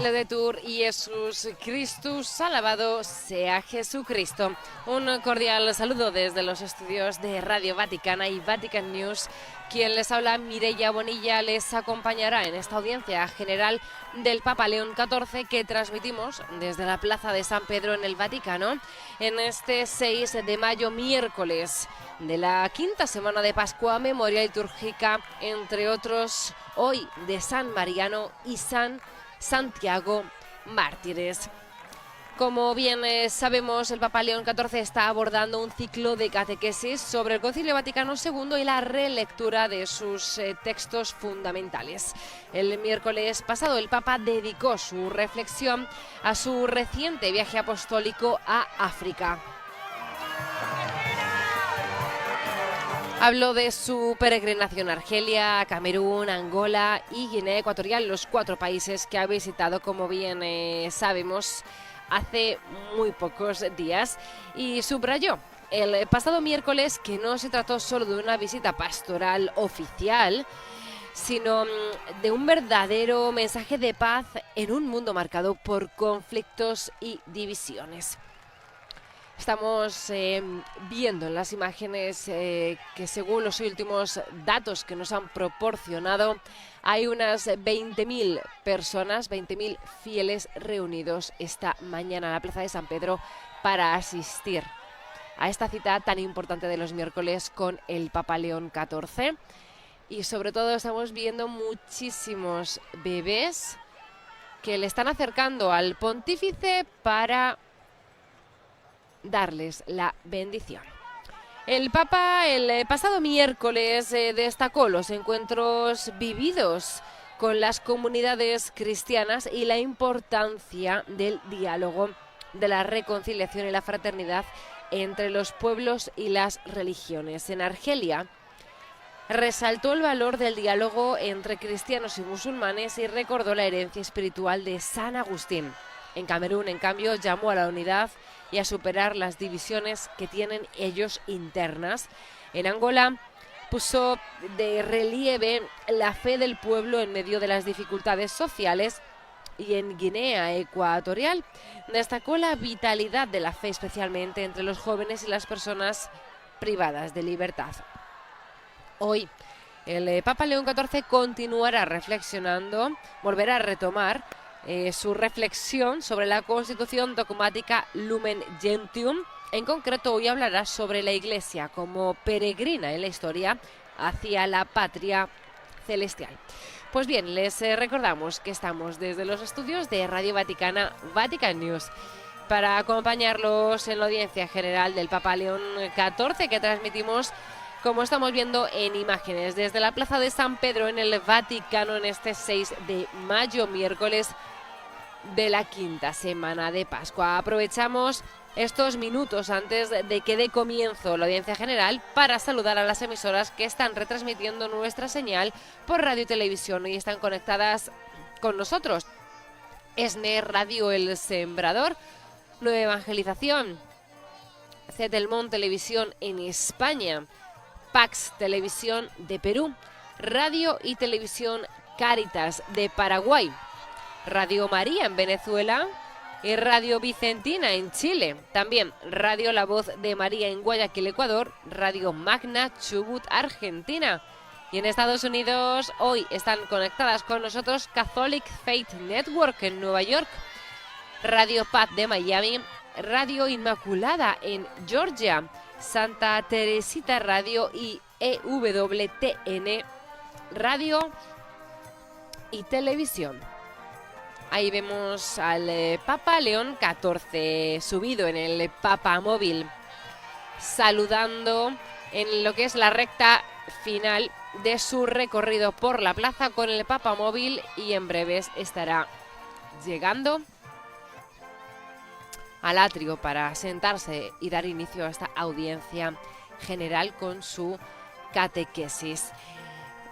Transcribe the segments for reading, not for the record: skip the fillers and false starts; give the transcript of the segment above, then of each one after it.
Laudetur Iesus Christus, alabado sea Jesucristo. Un cordial saludo desde los estudios de Radio Vaticana y Vatican News. Quien les habla, Mireia Bonilla, les acompañará en esta audiencia general del Papa León XIV que transmitimos desde la Plaza de San Pedro en el Vaticano en este 6 de mayo, miércoles de la quinta semana de Pascua, memoria litúrgica, entre otros, hoy de San Mariano y San Santiago mártires. Como bien sabemos, el Papa León XIV está abordando un ciclo de catequesis sobre el Concilio Vaticano II y la relectura de sus textos fundamentales. El miércoles pasado, el Papa dedicó su reflexión a su reciente viaje apostólico a África. Habló de su peregrinación a Argelia, Camerún, Angola y Guinea Ecuatorial, los 4 países que ha visitado, como bien sabemos, hace muy pocos días, y subrayó el pasado miércoles que no se trató solo de una visita pastoral oficial, sino de un verdadero mensaje de paz en un mundo marcado por conflictos y divisiones. Estamos viendo en las imágenes que, según los últimos datos que nos han proporcionado, hay unas 20.000 personas, 20.000 fieles reunidos esta mañana en la Plaza de San Pedro para asistir a esta cita tan importante de los miércoles con el Papa León XIV. Y sobre todo estamos viendo muchísimos bebés que le están acercando al pontífice para darles la bendición. El Papa el pasado miércoles destacó los encuentros vividos con las comunidades cristianas y la importancia del diálogo, de la reconciliación y la fraternidad entre los pueblos y las religiones. En Argelia resaltó el valor del diálogo entre cristianos y musulmanes y recordó la herencia espiritual de San Agustín. En Camerún, en cambio, llamó a la unidad y a superar las divisiones que tienen ellos internas. En Angola puso de relieve la fe del pueblo en medio de las dificultades sociales, y en Guinea Ecuatorial destacó la vitalidad de la fe, especialmente entre los jóvenes y las personas privadas de libertad. Hoy el Papa León XIV continuará reflexionando, volverá a retomar su reflexión sobre la Constitución dogmática Lumen Gentium. En concreto, hoy hablará sobre la Iglesia como peregrina en la historia hacia la patria celestial. Pues bien, les recordamos que estamos desde los estudios de Radio Vaticana, Vatican News, para acompañarlos en la audiencia general del Papa León XIV que transmitimos, como estamos viendo en imágenes, desde la Plaza de San Pedro en el Vaticano en este 6 de mayo, miércoles de la quinta semana de Pascua. Aprovechamos estos minutos antes de que dé comienzo la audiencia general para saludar a las emisoras que están retransmitiendo nuestra señal por radio y televisión y están conectadas con nosotros. ESNE Radio El Sembrador, Nueva Evangelización, Cetelmont Televisión en España, Pax Televisión de Perú, Radio y Televisión Cáritas de Paraguay, Radio María en Venezuela y Radio Vicentina en Chile. También Radio La Voz de María en Guayaquil, Ecuador, Radio Magna Chubut, Argentina. Y en Estados Unidos hoy están conectadas con nosotros Catholic Faith Network en Nueva York, Radio Paz de Miami, Radio Inmaculada en Georgia, Santa Teresita Radio y EWTN Radio y Televisión. Ahí vemos al Papa León XIV subido en el Papa Móvil, saludando en lo que es la recta final de su recorrido por la plaza con el Papa Móvil, y en breves estará llegando al atrio para sentarse y dar inicio a esta audiencia general con su catequesis.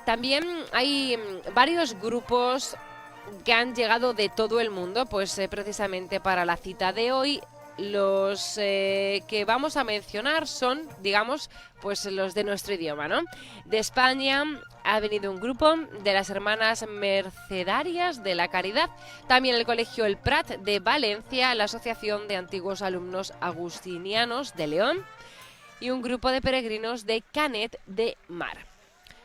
También hay varios grupos que han llegado de todo el mundo, pues precisamente para la cita de hoy, los que vamos a mencionar son, digamos, pues los de nuestro idioma, ¿no? De España ha venido un grupo de las Hermanas Mercedarias de la Caridad, también el Colegio El Prat de Valencia, la Asociación de Antiguos Alumnos Agustinianos de León y un grupo de peregrinos de Canet de Mar.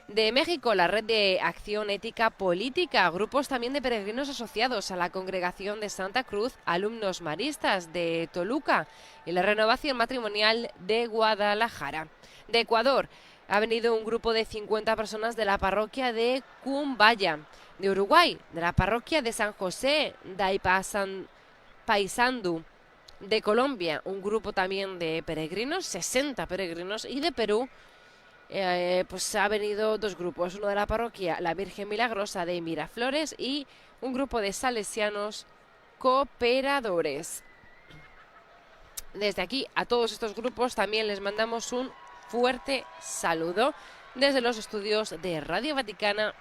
De México, la Red de Acción Ética Política, grupos también de peregrinos asociados a la Congregación de Santa Cruz, alumnos maristas de Toluca y la Renovación Matrimonial de Guadalajara. De Ecuador, ha venido un grupo de 50 personas de la parroquia de Cumbaya. De Uruguay, de la parroquia de San José de Paysandú. De Colombia, un grupo también de peregrinos, 60 peregrinos. Y de Perú, pues ha venido dos grupos, uno de la parroquia La Virgen Milagrosa de Miraflores y un grupo de salesianos cooperadores. Desde aquí a todos estos grupos también les mandamos un fuerte saludo desde los estudios de Radio Vaticana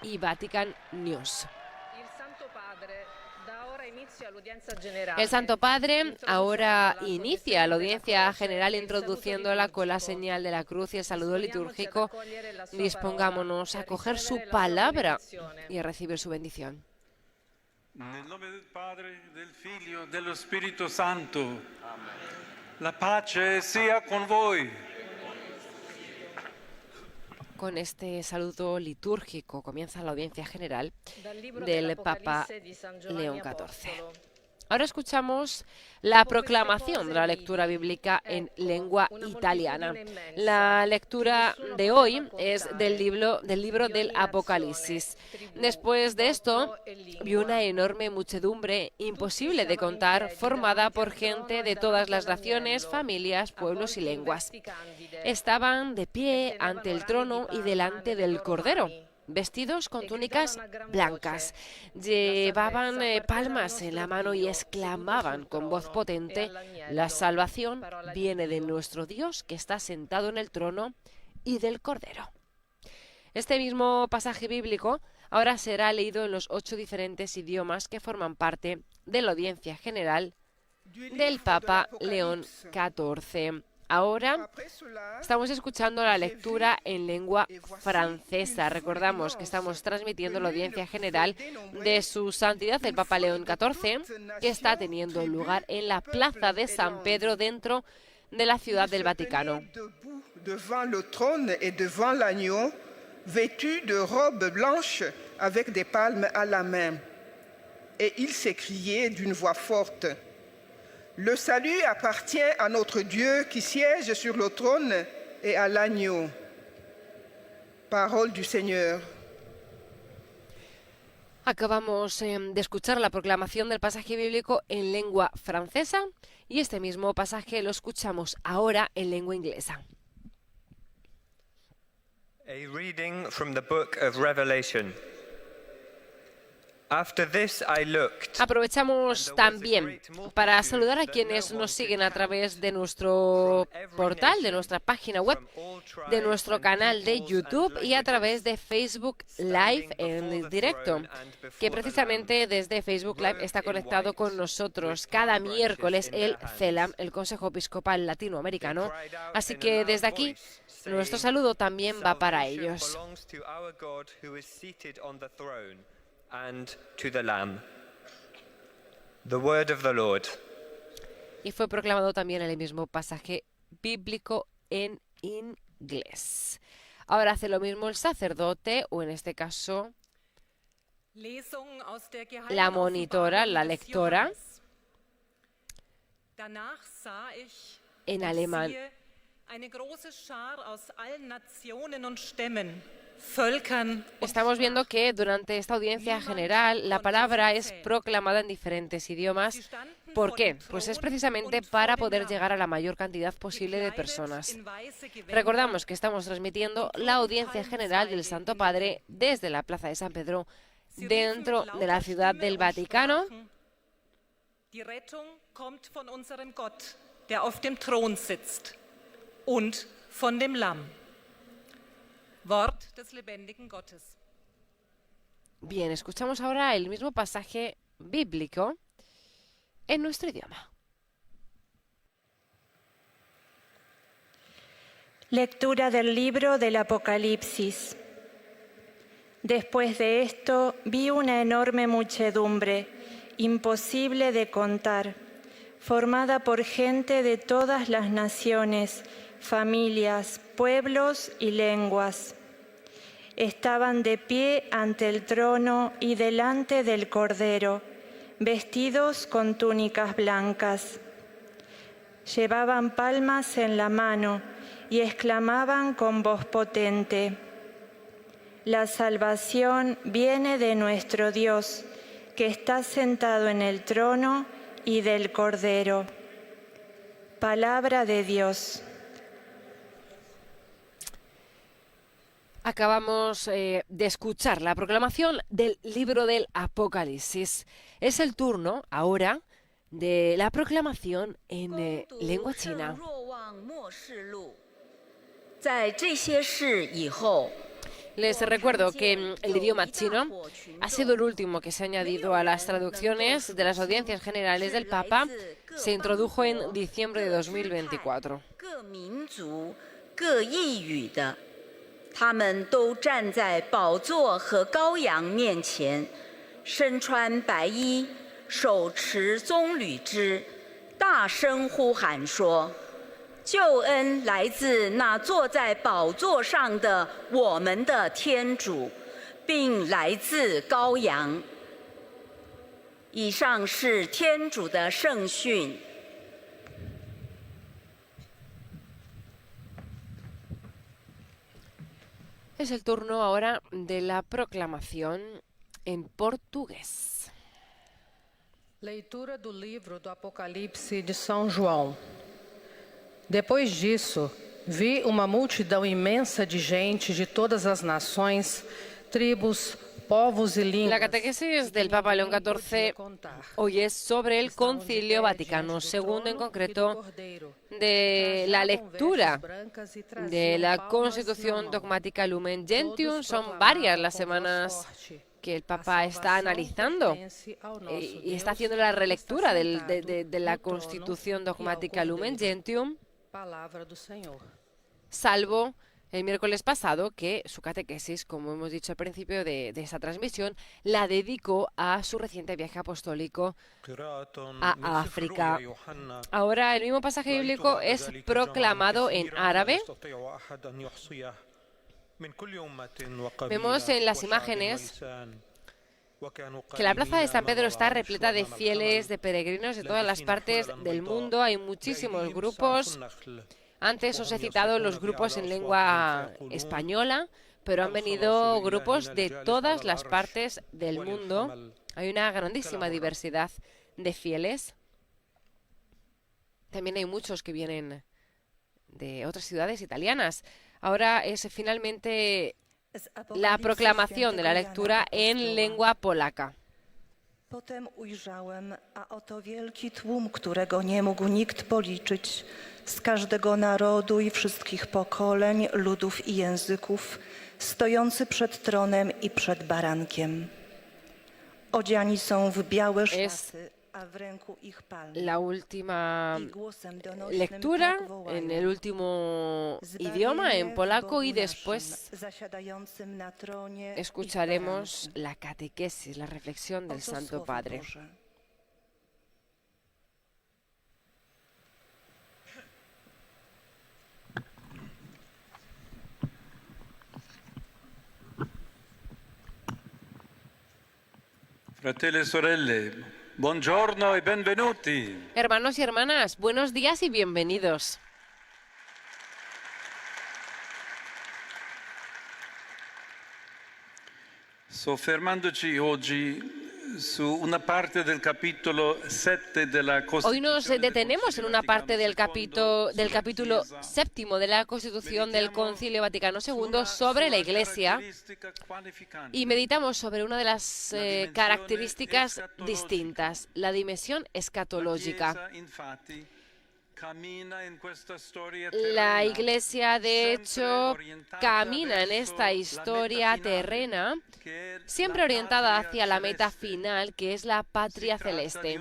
y Vatican News. El Santo Padre ahora inicia la audiencia general introduciéndola con la señal de la cruz y el saludo litúrgico. Dispongámonos a coger su palabra y a recibir su bendición. Nel nome del Padre, del Figlio, dello Spirito Santo. La pace sia con voi. Con este saludo litúrgico comienza la audiencia general del Papa León XIV. Ahora escuchamos la proclamación de la lectura bíblica en lengua italiana. La lectura de hoy es del libro del Apocalipsis. Después de esto, vi una enorme muchedumbre imposible de contar, formada por gente de todas las naciones, familias, pueblos y lenguas. Estaban de pie ante el trono y delante del Cordero, vestidos con túnicas blancas. Llevaban palmas en la mano y exclamaban con voz potente: la salvación viene de nuestro Dios que está sentado en el trono y del Cordero. Este mismo pasaje bíblico ahora será leído en los 8 diferentes idiomas que forman parte de la audiencia general del Papa León XIV. Ahora estamos escuchando la lectura en lengua francesa. Recordamos que estamos transmitiendo la audiencia general de Su Santidad el Papa León XIV, que está teniendo lugar en la Plaza de San Pedro, dentro de la Ciudad del Vaticano. Devant le trône et devant l'agneau, vêtu de robe blanche avec des palmes à la main. Et il s'écriait d'une voix forte: le salut appartient à notre Dieu qui siège sur le trône et à l'agneau. Parole du Señor. Acabamos de escuchar la proclamación del pasaje bíblico en lengua francesa y este mismo pasaje lo escuchamos ahora en lengua inglesa. A reading from the book of Revelation. After this I looked. Aprovechamos también para saludar a quienes nos siguen a través de nuestro portal, de nuestra página web, de nuestro canal de YouTube y a través de Facebook Live en directo, que precisamente desde Facebook Live está conectado con nosotros cada miércoles el CELAM, el Consejo Episcopal Latinoamericano. Así que desde aquí nuestro saludo también va para ellos. And to the Lamb. The word of the Lord. Y fue proclamado también el mismo pasaje bíblico en inglés. Ahora hace lo mismo el sacerdote, o en este caso la monitora, la lectora, en alemán. Estamos viendo que durante esta audiencia general la palabra es proclamada en diferentes idiomas. ¿Por qué? Pues es precisamente para poder llegar a la mayor cantidad posible de personas. Recordamos que estamos transmitiendo la audiencia general del Santo Padre desde la Plaza de San Pedro, dentro de la Ciudad del Vaticano. Die Rettung kommt von unserem Gott, der auf dem Thron sitzt, und von dem Lamm. Wort des lebendigen Gottes. Bien, escuchamos ahora el mismo pasaje bíblico en nuestro idioma. Lectura del libro del Apocalipsis. Después de esto vi una enorme muchedumbre, imposible de contar, formada por gente de todas las naciones, familias, pueblos y lenguas. Estaban de pie ante el trono y delante del Cordero, vestidos con túnicas blancas. Llevaban palmas en la mano y exclamaban con voz potente: La salvación viene de nuestro Dios, que está sentado en el trono y del Cordero. Palabra de Dios. Acabamos de escuchar la proclamación del libro del Apocalipsis. Es el turno ahora de la proclamación en lengua china. Les recuerdo que el idioma chino ha sido el último que se ha añadido a las traducciones de las audiencias generales del Papa. Se introdujo en diciembre de 2024. 他们都站在宝座和羔羊面前，身穿白衣，手持棕榈枝，大声呼喊说：“救恩来自那坐在宝座上的我们的天主，并来自羔羊。”以上是天主的圣训。 Es el turno ahora de la proclamación en português. Leitura do livro do Apocalipse de São João. Depois disso, vi uma multidão imensa de gente de todas as nações, tribos, povos y lenguas. La catequesis del Papa León XIV hoy es sobre el Concilio Vaticano II, en concreto de la lectura de la Constitución Dogmática Lumen Gentium. Son varias las semanas que el Papa está analizando y está haciendo la relectura de la Constitución Dogmática Lumen Gentium, salvo el miércoles pasado, que su catequesis, como hemos dicho al principio de esta transmisión, la dedicó a su reciente viaje apostólico a África. Ahora el mismo pasaje bíblico es proclamado en árabe. Vemos en las imágenes que la plaza de San Pedro está repleta de fieles, de peregrinos de todas las partes del mundo. Hay muchísimos grupos. Antes os he citado los grupos en lengua española, pero han venido grupos de todas las partes del mundo. Hay una grandísima diversidad de fieles. También hay muchos que vienen de otras ciudades italianas. Ahora es finalmente la proclamación de la lectura en lengua polaca. Potem ujrzałem, a oto wielki tłum, którego nie mógł nikt policzyć, z każdego narodu i wszystkich pokoleń, ludów i języków, stojący przed tronem i przed barankiem. Odziani są w białe szaty, a w ręku ich palmy. La última lectura en el último idioma, en polaco, y después escucharemos la catequesis, la reflexión del Santo Padre. Fratelli e sorelle, buongiorno e benvenuti. Hermanos y hermanas, buenos días y bienvenidos. Soffermandoci oggi su una parte del capitolo 7 della Costituzione. Hoy nos detenemos en una parte del capítulo séptimo de la Constitución del Concilio Vaticano II sobre la Iglesia y meditamos sobre una de las características distintas, la dimensión escatológica. La Iglesia, de hecho, camina en esta historia terrena, siempre orientada hacia la meta final, que es la patria celeste.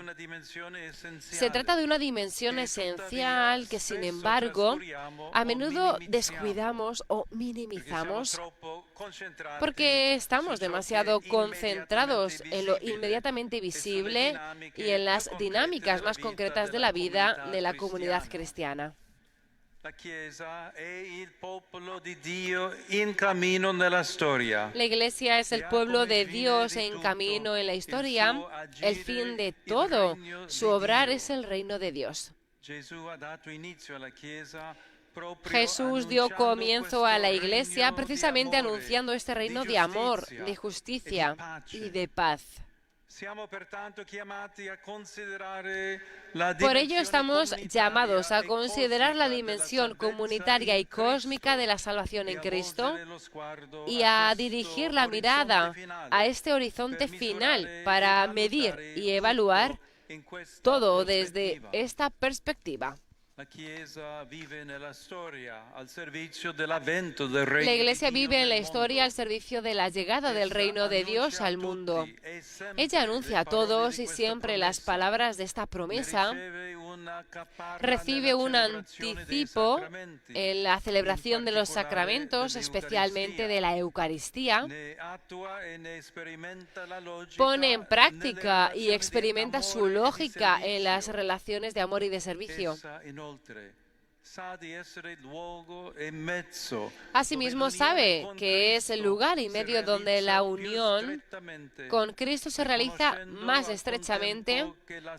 Se trata de una dimensión esencial que, sin embargo, a menudo descuidamos o minimizamos porque estamos demasiado concentrados en lo inmediatamente visible y en las dinámicas más concretas de la vida de la comunidad cristiana. La Iglesia es el pueblo de Dios en camino en la historia. El fin de todo su obrar es el reino de Dios. Jesús dio comienzo a la Iglesia precisamente anunciando este reino de amor, de justicia y de paz. Por ello estamos llamados a considerar la dimensión comunitaria y cósmica de la salvación en Cristo y a dirigir la mirada a este horizonte final para medir y evaluar todo desde esta perspectiva. La Iglesia vive en la historia al servicio de la llegada del reino de Dios al mundo. Ella anuncia a todos y siempre las palabras de esta promesa. Recibe un anticipo en la celebración de los sacramentos, especialmente de la Eucaristía. Pone en práctica y experimenta su lógica en las relaciones de amor y de servicio. Asimismo sabe que es el lugar y medio donde la unión con Cristo se realiza más estrechamente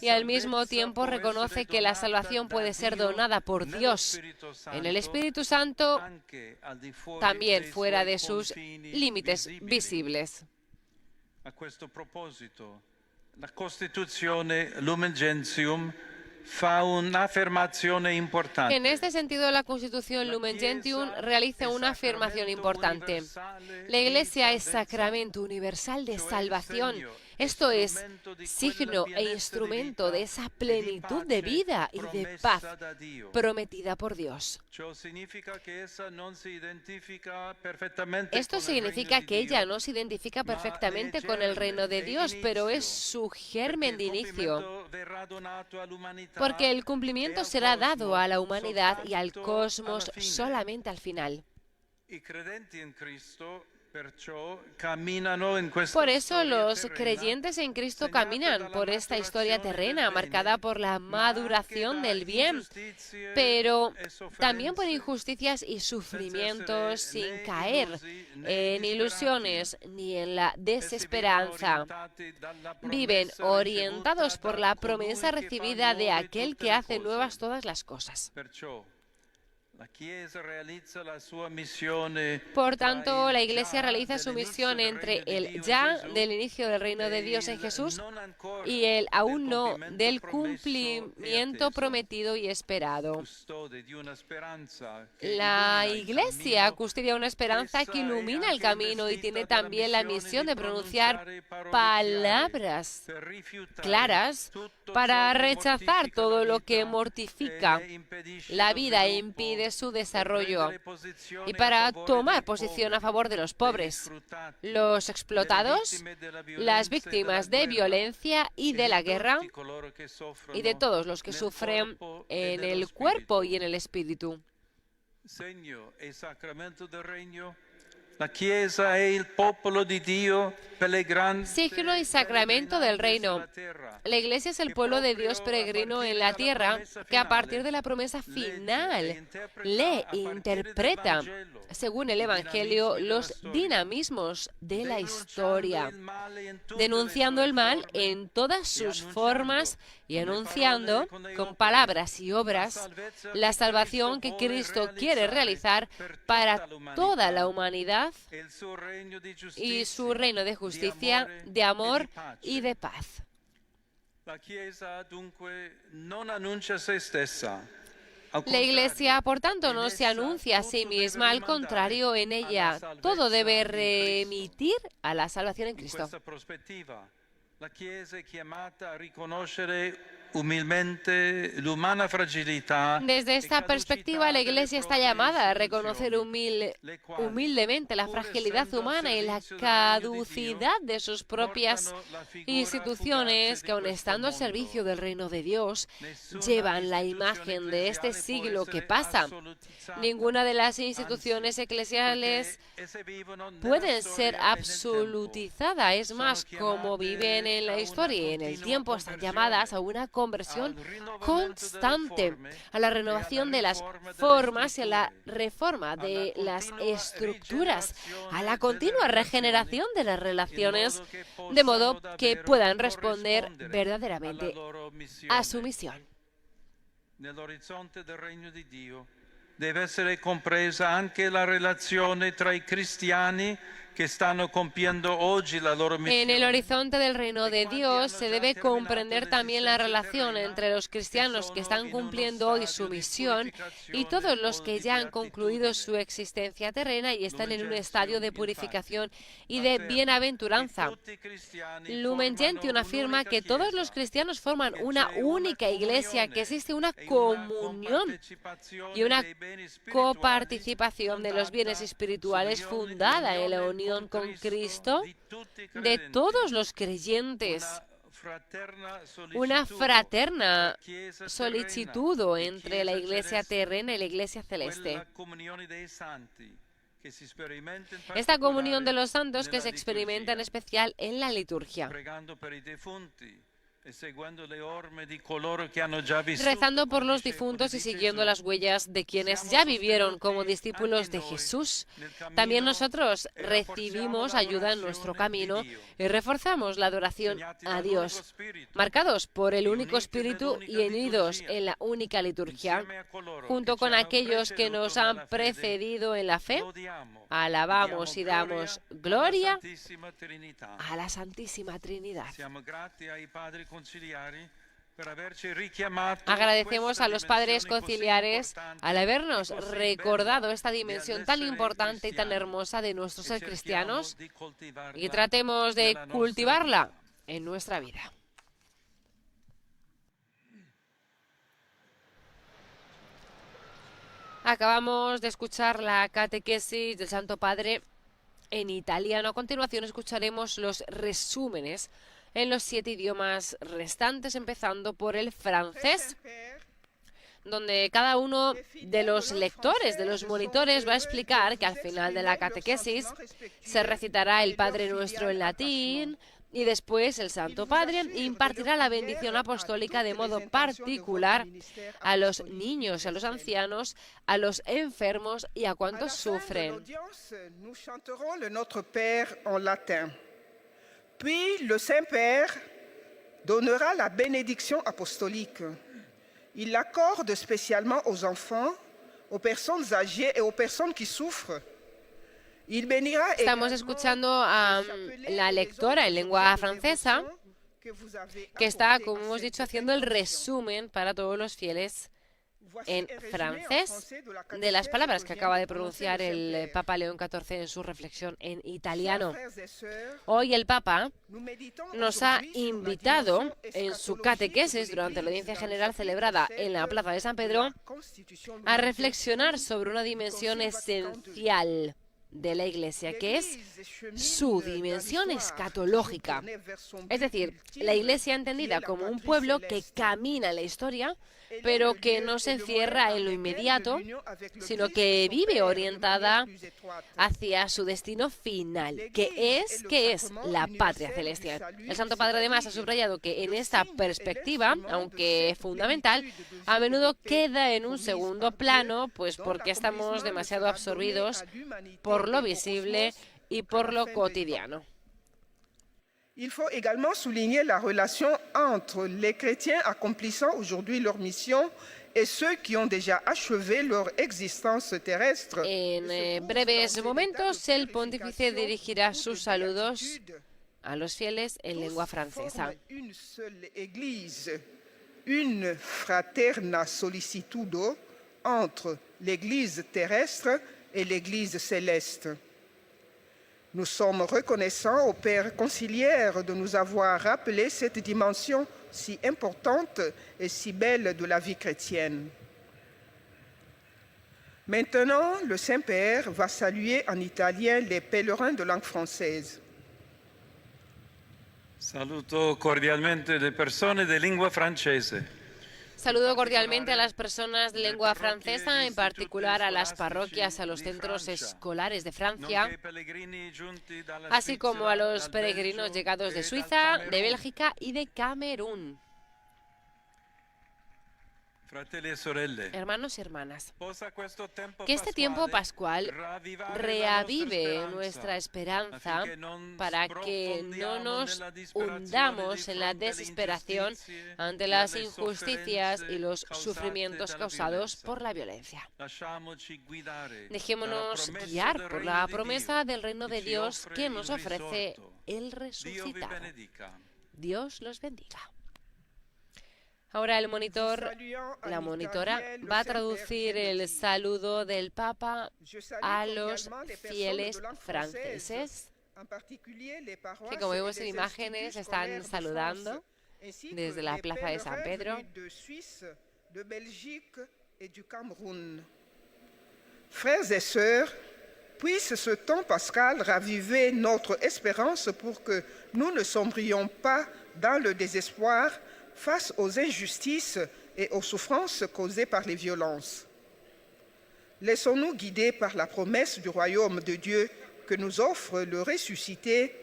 y al mismo tiempo reconoce que la salvación puede ser donada por Dios en el Espíritu Santo, también fuera de sus límites visibles. A questo proposito, la Costituzione Lumen Gentium fa un'affermazione importante. En este sentido, la Constitución Lumen Gentium realiza una afirmación importante. La Iglesia es sacramento universal de salvación. Esto es signo e instrumento de esa plenitud de vida y de paz prometida por Dios. Esto significa que ella no se identifica perfectamente con el reino de Dios, pero es su germen de inicio, porque el cumplimiento será dado a la humanidad y al cosmos solamente al final. Por eso los creyentes en Cristo caminan por esta historia terrena marcada por la maduración del bien, pero también por injusticias y sufrimientos sin caer en ilusiones ni en la desesperanza. Viven orientados por la promesa recibida de aquel que hace nuevas todas las cosas. Por tanto, la Iglesia realiza su misión entre el ya del inicio del reino de Dios en Jesús y el aún no del cumplimiento prometido y esperado. La Iglesia custodia una esperanza que ilumina el camino y tiene también la misión de pronunciar palabras claras para rechazar todo lo que mortifica la vida e impide su desarrollo y para tomar posición a favor de los pobres, los explotados, las víctimas de violencia y de la guerra y de todos los que sufren en el cuerpo y en el espíritu. Signo y sacramento del reino. La Iglesia es el pueblo de Dios peregrino en la tierra que a partir de la promesa final lee e interpreta, según el Evangelio, los dinamismos de la historia, denunciando el mal en todas sus formas y anunciando con palabras y obras la salvación que Cristo quiere realizar para toda la humanidad y su reino de justicia, de amor y de paz. La Iglesia, por tanto, no se anuncia a sí misma, al contrario, en ella todo debe remitir a la salvación en Cristo. umilmente l'umana fragilità. Desde esta perspectiva, la Iglesia está llamada a reconocer humildemente la fragilidad humana y la caducidad de sus propias instituciones que, aun estando al servicio del reino de Dios, llevan la imagen de este siglo que pasa. Ninguna de las instituciones eclesiales pueden ser absolutizada. Es más, como viven en la historia y en el tiempo, están llamadas a una conversión constante, a la renovación de las formas y a la reforma de las estructuras, a la continua regeneración de las relaciones, de modo que puedan responder verdaderamente a su misión. Nell'orizzonte del regno di Dio deve essere compresa anche la relazione tra i cristiani que stanno compiendo oggi la loro misión. En el horizonte del reino de Dios se debe comprender también la relación entre los cristianos que están cumpliendo hoy su misión y todos los que ya han concluido su existencia terrena y están en un estadio de purificación y de bienaventuranza. Lumen Gentium afirma que todos los cristianos forman una única iglesia, que existe una comunión y una coparticipación de los bienes espirituales fundada en la unión con Cristo de todos los creyentes, una fraterna solicitud entre la iglesia terrena y la iglesia celeste. Esta comunión de los santos que se experimenta en especial en la liturgia. Rezando por los difuntos y siguiendo las huellas de quienes ya vivieron como discípulos de Jesús. También nosotros recibimos ayuda en nuestro camino y reforzamos la adoración a Dios, marcados por el único Espíritu y unidos en la única liturgia. Junto con aquellos que nos han precedido en la fe, alabamos y damos gloria a la Santísima Trinidad. Agradecemos a los padres conciliares al habernos recordado esta dimensión tan importante y tan hermosa de nuestro ser cristianos y tratemos de cultivarla en nuestra vida. Acabamos de escuchar la catequesis del Santo Padre en italiano. A continuación escucharemos los resúmenes en los 7 idiomas restantes, empezando por el francés, donde cada uno de los lectores, de los monitores, va a explicar que al final de la catequesis se recitará el Padre Nuestro en latín y después el Santo Padre impartirá la bendición apostólica de modo particular a los niños, a los ancianos, a los enfermos y a cuantos sufren. Puis le Saint-Père donnera la bénédiction apostolique. Il l'accorde spécialement aux enfants, aux personnes âgées et aux personnes qui souffrent. Estamos escuchando a la lectora en lengua francesa, que está, como hemos dicho, haciendo el resumen para todos los fieles en francés de las palabras que acaba de pronunciar el Papa León XIV en su reflexión en italiano. Hoy el Papa nos ha invitado en su catequesis durante la audiencia general celebrada en la Plaza de San Pedro a reflexionar sobre una dimensión esencial de la Iglesia, que es su dimensión escatológica. Es decir, la Iglesia entendida como un pueblo que camina en la historia, pero que no se encierra en lo inmediato, sino que vive orientada hacia su destino final, que es la patria celestial. El Santo Padre además ha subrayado que en esta perspectiva, aunque fundamental, a menudo queda en un segundo plano, pues porque estamos demasiado absorbidos por lo visible y por lo cotidiano. Il faut également souligner la relation entre les chrétiens accomplissant aujourd'hui leur mission et ceux qui ont déjà achevé leur existence terrestre. En breves momentos, el pontífice dirigirá sus saludos a los fieles en lengua francesa. Une seule église, une fraterna sollicitudo entre l'église terrestre et l'église céleste. Nous sommes reconnaissants au Père conciliaire de nous avoir rappelé cette dimension si importante et si belle de la vie chrétienne. Maintenant, le Saint-Père va saluer en italien les pèlerins de langue française. Saluto cordialmente le persone di lingua francese. Saludo cordialmente a las personas de lengua francesa, en particular a las parroquias, a los centros escolares de Francia, así como a los peregrinos llegados de Suiza, de Bélgica y de Camerún. Hermanos y hermanas, que este tiempo pascual reavive nuestra esperanza para que no nos hundamos en la desesperación ante las injusticias y los sufrimientos causados por la violencia. Dejémonos guiar por la promesa del reino de Dios que nos ofrece el resucitado. Dios los bendiga. Ahora el monitor, la monitora, va a traducir el saludo del Papa a los fieles franceses, que como vemos en imágenes están saludando desde la plaza de San Pedro. Frères et sœurs, puisse ce temps pascal raviver notre espérance pour que nous ne sombrions pas dans le désespoir face aux injustices et aux souffrances causées par les violences. Laissons-nous guider par la promesse du royaume de Dieu que nous offre le ressuscité.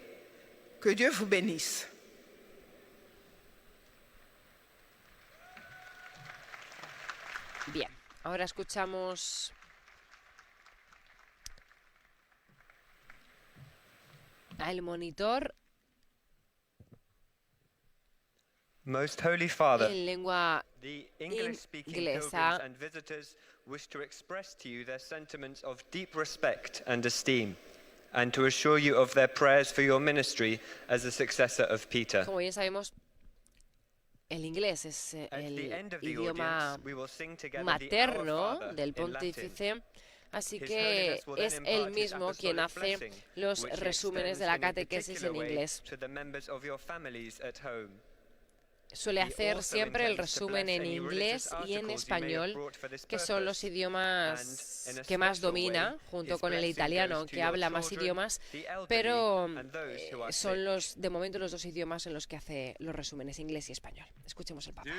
Que Dieu vous bénisse. Bien, ahora escuchamos al monitor Most Holy Father, en lengua the English-speaking inglesa. pilgrims and visitors wish to express to you their sentiments of deep respect and esteem, and to assure you of their prayers for your ministry as a successor of Peter. Como bien sabemos, el inglés es el idioma materno del pontífice, así que es él mismo quien hace los resúmenes de la catequesis en inglés. Suele hacer siempre el resumen en inglés y en español, que son los idiomas que más domina, junto con el italiano, que habla más idiomas, pero son de momento los dos idiomas en los que hace los resúmenes, inglés y español. Escuchemos el Papa.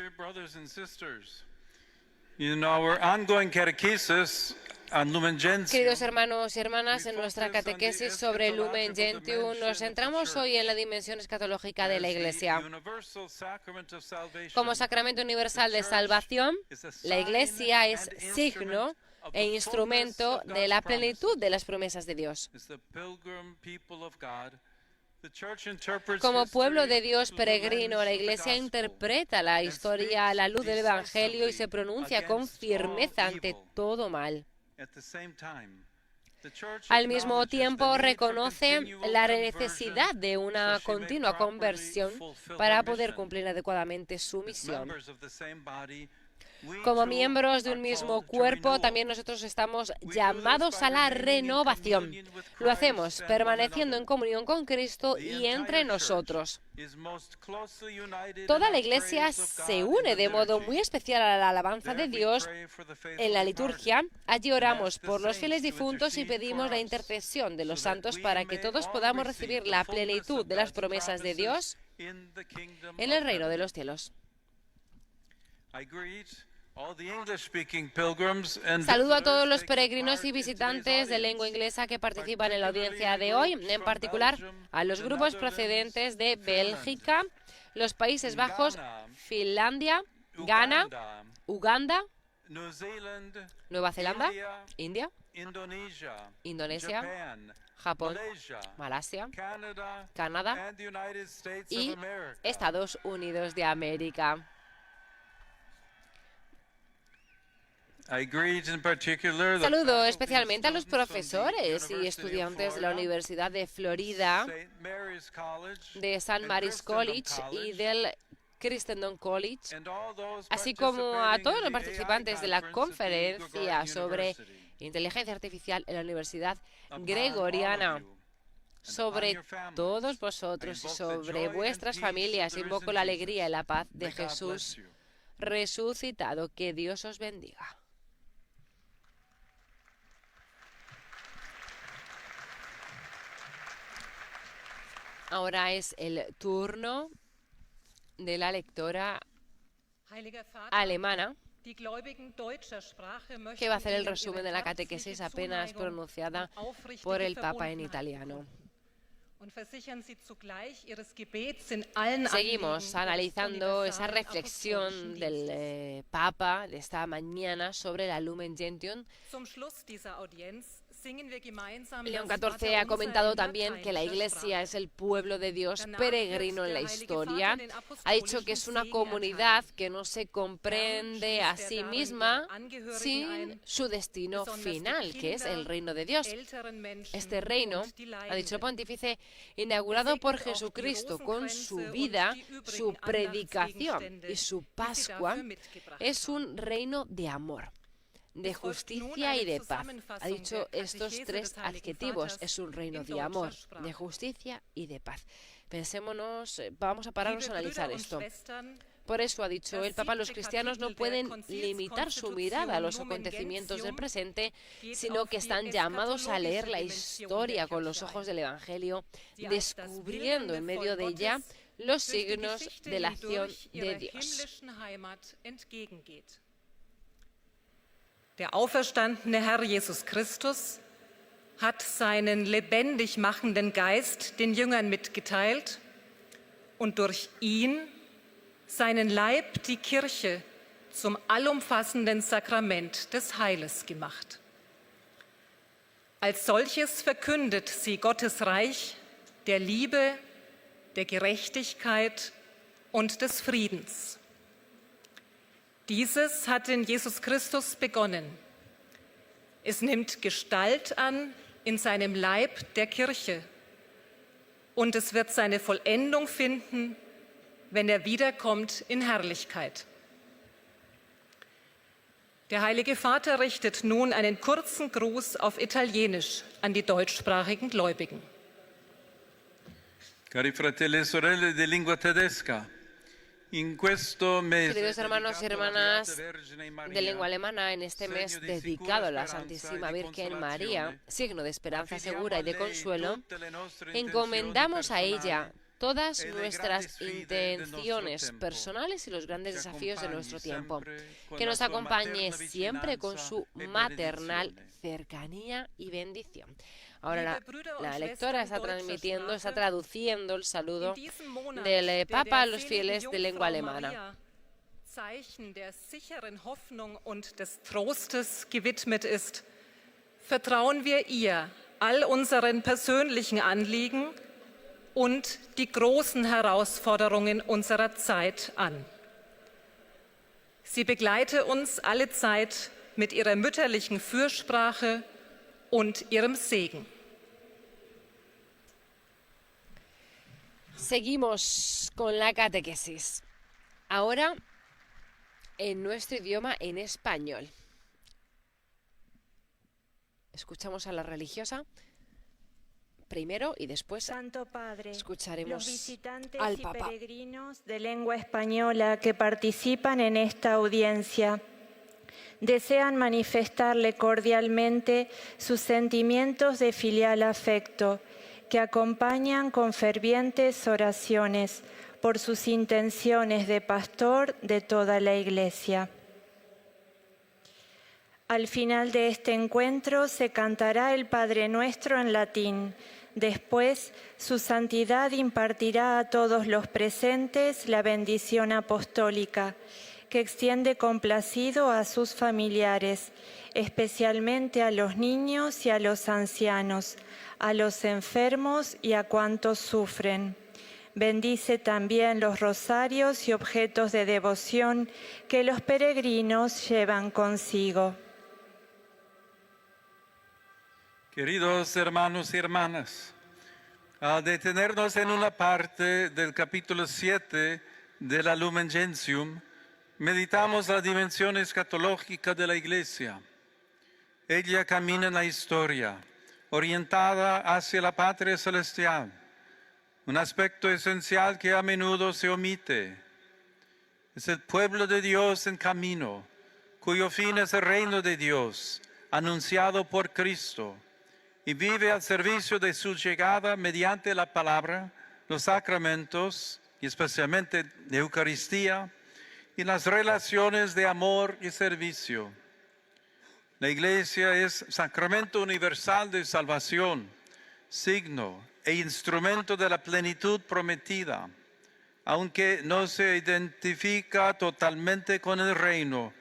Queridos hermanos y hermanas, en nuestra catequesis sobre Lumen Gentium nos centramos hoy en la dimensión escatológica de la Iglesia. Como sacramento universal de salvación, la Iglesia es signo e instrumento de la plenitud de las promesas de Dios. Como pueblo de Dios peregrino, la Iglesia interpreta la historia a la luz del Evangelio y se pronuncia con firmeza ante todo mal. Al mismo tiempo, reconoce la necesidad de una continua conversión para poder cumplir adecuadamente su misión. Como miembros de un mismo cuerpo, también nosotros estamos llamados a la renovación. Lo hacemos permaneciendo en comunión con Cristo y entre nosotros. Toda la Iglesia se une de modo muy especial a la alabanza de Dios en la liturgia. Allí oramos por los fieles difuntos y pedimos la intercesión de los santos para que todos podamos recibir la plenitud de las promesas de Dios en el reino de los cielos. Saludo a todos los peregrinos y visitantes de lengua inglesa que participan en la audiencia de hoy, en particular a los grupos procedentes de Bélgica, los Países Bajos, Finlandia, Ghana, Uganda, Nueva Zelanda, India, Indonesia, Japón, Malasia, Canadá y Estados Unidos de América. Saludo especialmente a los profesores y estudiantes de la Universidad de Florida, de St. Mary's College y del Christendom College, así como a todos los participantes de la conferencia sobre inteligencia artificial en la Universidad Gregoriana. sobre todos vosotros y sobre vuestras familias. Invoco la alegría y la paz de Jesús resucitado. Que Dios os bendiga. Ahora es el turno de la lectora alemana, que va a hacer el resumen de la catequesis apenas pronunciada por el Papa en italiano. Seguimos analizando esa reflexión del Papa de esta mañana sobre la Lumen Gentium. León XIV ha comentado también que la Iglesia es el pueblo de Dios peregrino en la historia. Ha dicho que es una comunidad que no se comprende a sí misma sin su destino final, que es el reino de Dios. Este reino, ha dicho el pontífice, inaugurado por Jesucristo con su vida, su predicación y su Pascua, es un reino de amor, de justicia y de paz. Ha dicho estos tres adjetivos. Es un reino de amor, de justicia y de paz. Pensémonos, vamos a pararnos a analizar esto. Por eso ha dicho el Papa, los cristianos no pueden limitar su mirada a los acontecimientos del presente, sino que están llamados a leer la historia con los ojos del Evangelio, descubriendo en medio de ella los signos de la acción de Dios. Der auferstandene Herr Jesus Christus hat seinen lebendig machenden Geist den Jüngern mitgeteilt und durch ihn seinen Leib, die Kirche, zum allumfassenden Sakrament des Heiles gemacht. Als solches verkündet sie Gottes Reich der Liebe, der Gerechtigkeit und des Friedens. Dieses hat in Jesus Christus begonnen. Es nimmt Gestalt an in seinem Leib der Kirche und es wird seine Vollendung finden, wenn er wiederkommt in Herrlichkeit. Der Heilige Vater richtet nun einen kurzen Gruß auf Italienisch an die deutschsprachigen Gläubigen. Cari fratelli e sorelle di lingua tedesca, queridos hermanos y hermanas de lengua alemana, en este mes dedicado a la Santísima Virgen María, signo de esperanza segura y de consuelo, encomendamos a ella todas nuestras intenciones personales y los grandes desafíos de nuestro tiempo. Que nos acompañe siempre con su maternal cercanía y bendición. Ahora la lectora está traduciendo el saludo del Papa a los fieles de lengua alemana. Zeichen der sicheren Hoffnung und des Trostes gewidmet ist, vertrauen wir ihr all unseren persönlichen Anliegen und die großen Herausforderungen unserer Zeit an. Sie begleite uns alle Zeit mit ihrer mütterlichen Fürsprache und ihrem Segen. Seguimos con la catequesis. Ahora en nuestro idioma, en español. Escuchamos a la religiosa primero y después Santo Padre, escucharemos los visitantes al y Papa. peregrinos de lengua española que participan en esta audiencia desean manifestarle cordialmente sus sentimientos de filial afecto que acompañan con fervientes oraciones por sus intenciones de pastor de toda la Iglesia. Al final de este encuentro se cantará el Padre Nuestro en latín. Después, su santidad impartirá a todos los presentes la bendición apostólica, que extiende complacido a sus familiares, especialmente a los niños y a los ancianos, a los enfermos y a cuantos sufren. Bendice también los rosarios y objetos de devoción que los peregrinos llevan consigo. Queridos hermanos y hermanas, al detenernos en una parte del capítulo 7 de la Lumen Gentium, meditamos la dimensión escatológica de la Iglesia. Ella camina en la historia, orientada hacia la patria celestial, un aspecto esencial que a menudo se omite. Es el pueblo de Dios en camino, cuyo fin es el reino de Dios, anunciado por Cristo, y vive al servicio de su llegada mediante la palabra, los sacramentos, y especialmente la Eucaristía, y las relaciones de amor y servicio. La Iglesia es sacramento universal de salvación, signo e instrumento de la plenitud prometida, aunque no se identifica totalmente con el reino,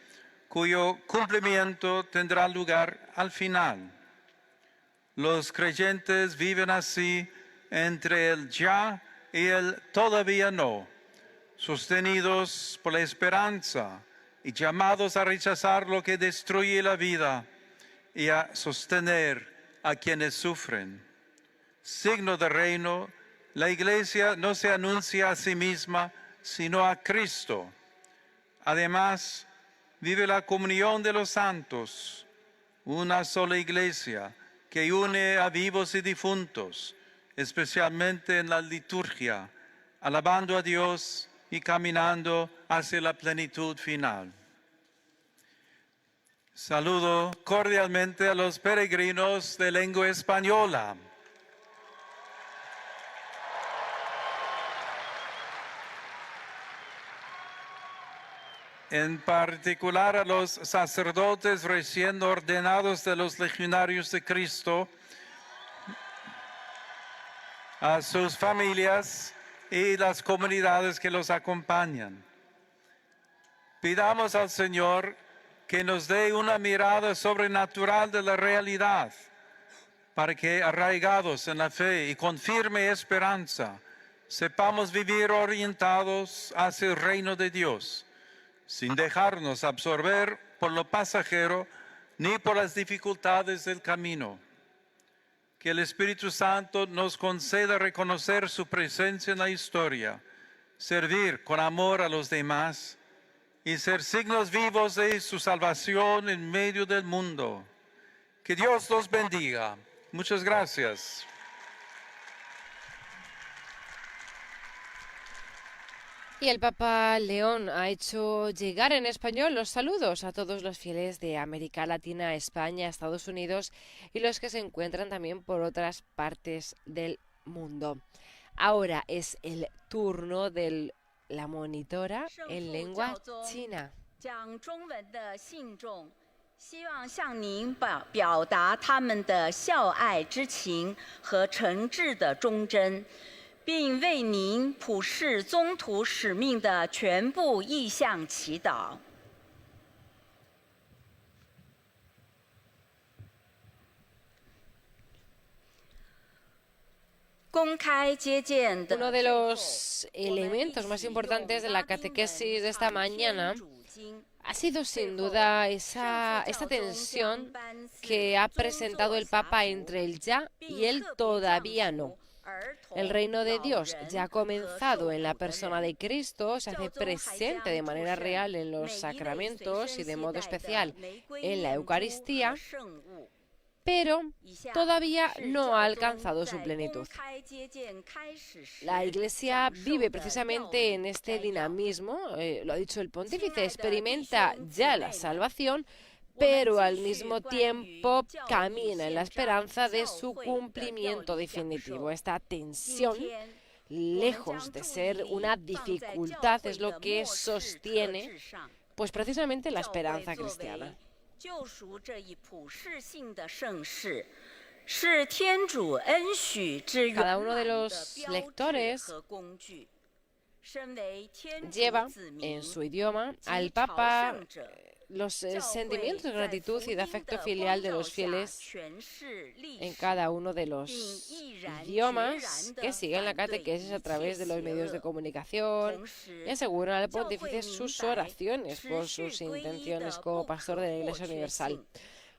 cuyo cumplimiento tendrá lugar al final. Los creyentes viven así entre el ya y el todavía no, sostenidos por la esperanza y llamados a rechazar lo que destruye la vida y a sostener a quienes sufren. Signo del reino, la Iglesia no se anuncia a sí misma, sino a Cristo. Además, vive la comunión de los santos, una sola Iglesia que une a vivos y difuntos, especialmente en la liturgia, alabando a Dios y caminando hacia la plenitud final. Saludo cordialmente a los peregrinos de lengua española. En particular a los sacerdotes recién ordenados de los Legionarios de Cristo, a sus familias y las comunidades que los acompañan. Pidamos al Señor que nos dé una mirada sobrenatural de la realidad, para que, arraigados en la fe y con firme esperanza, sepamos vivir orientados hacia el reino de Dios, sin dejarnos absorber por lo pasajero ni por las dificultades del camino. Que el Espíritu Santo nos conceda reconocer su presencia en la historia, servir con amor a los demás y ser signos vivos de su salvación en medio del mundo. Que Dios los bendiga. Muchas gracias. Y el Papa León ha hecho llegar en español los saludos a todos los fieles de América Latina, España, Estados Unidos y los que se encuentran también por otras partes del mundo. Ahora es el turno de la monitora en lengua china. 希望向您表达他们的孝爱之情和诚挚的忠贞，并为您普世宗徒使命的全部意向祈祷。Uno de los elementos más importantes de la catequesis de esta mañana ha sido sin duda esta tensión que ha presentado el Papa entre el ya y el todavía no. El reino de Dios ya ha comenzado en la persona de Cristo, se hace presente de manera real en los sacramentos y de modo especial en la Eucaristía, pero todavía no ha alcanzado su plenitud. La Iglesia vive precisamente en este dinamismo, lo ha dicho el pontífice, experimenta ya la salvación, pero al mismo tiempo camina en la esperanza de su cumplimiento definitivo. Esta tensión, lejos de ser una dificultad, es lo que sostiene, pues precisamente la esperanza cristiana. Cada uno de los lectores lleva en su idioma al Papa los sentimientos de gratitud y de afecto filial de los fieles en cada uno de los idiomas que siguen la catequesis a través de los medios de comunicación y aseguran al pontífice sus oraciones por sus intenciones como pastor de la Iglesia Universal.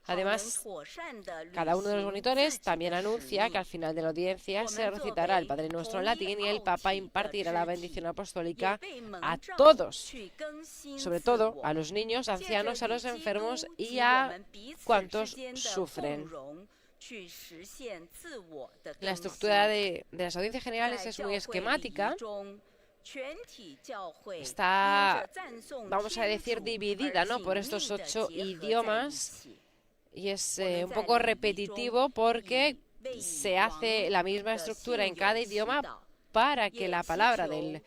Además, cada uno de los monitores también anuncia que al final de la audiencia se recitará el Padre Nuestro en latín y el Papa impartirá la bendición apostólica a todos, sobre todo a los niños, ancianos, a los enfermos y a cuantos sufren. La estructura de las audiencias generales es muy esquemática. Está, vamos a decir, dividida, ¿no?, por estos 8 idiomas, y es un poco repetitivo porque se hace la misma estructura en cada idioma para que la palabra del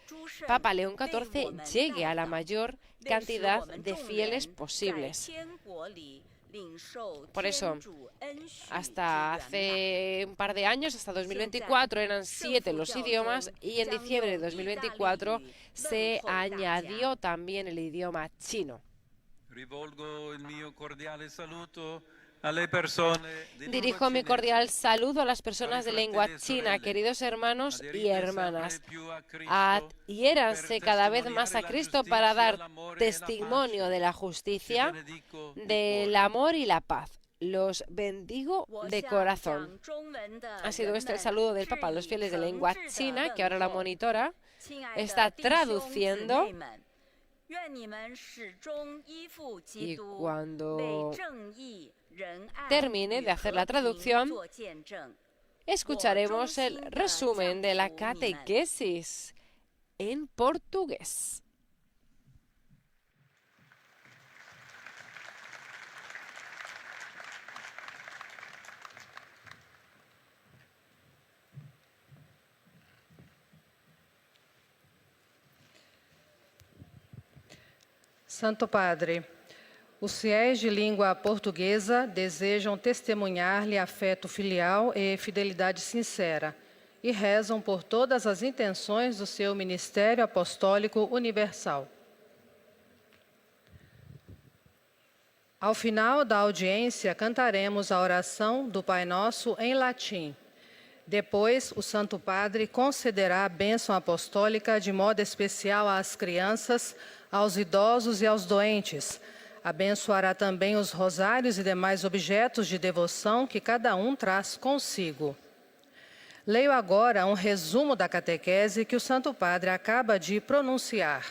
Papa León XIV llegue a la mayor cantidad de fieles posibles. Por eso, hasta hace un par de años, hasta 2024, eran 7 los idiomas, y en diciembre de 2024 se añadió también el idioma chino. Dirijo mi cordial saludo a las personas de lengua china, queridos hermanos y hermanas. Adhiéranse cada vez más a Cristo para dar testimonio de la justicia, del amor y la paz. Los bendigo de corazón. Ha sido este el saludo del Papa a los fieles de lengua china, que ahora la monitora está traduciendo. Y cuando termine de hacer la traducción, escucharemos el resumen de la catequesis en portugués. Santo Padre, os fiéis de língua portuguesa desejam testemunhar-lhe afeto filial e fidelidade sincera e rezam por todas as intenções do seu ministério apostólico universal. Ao final da audiência, cantaremos a oração do Pai Nosso em latim. Depois, o Santo Padre concederá a bênção apostólica de modo especial às crianças, aos idosos e aos doentes. Abençoará também os rosários e demais objetos de devoção que cada um traz consigo. Leio agora um resumo da catequese que o Santo Padre acaba de pronunciar.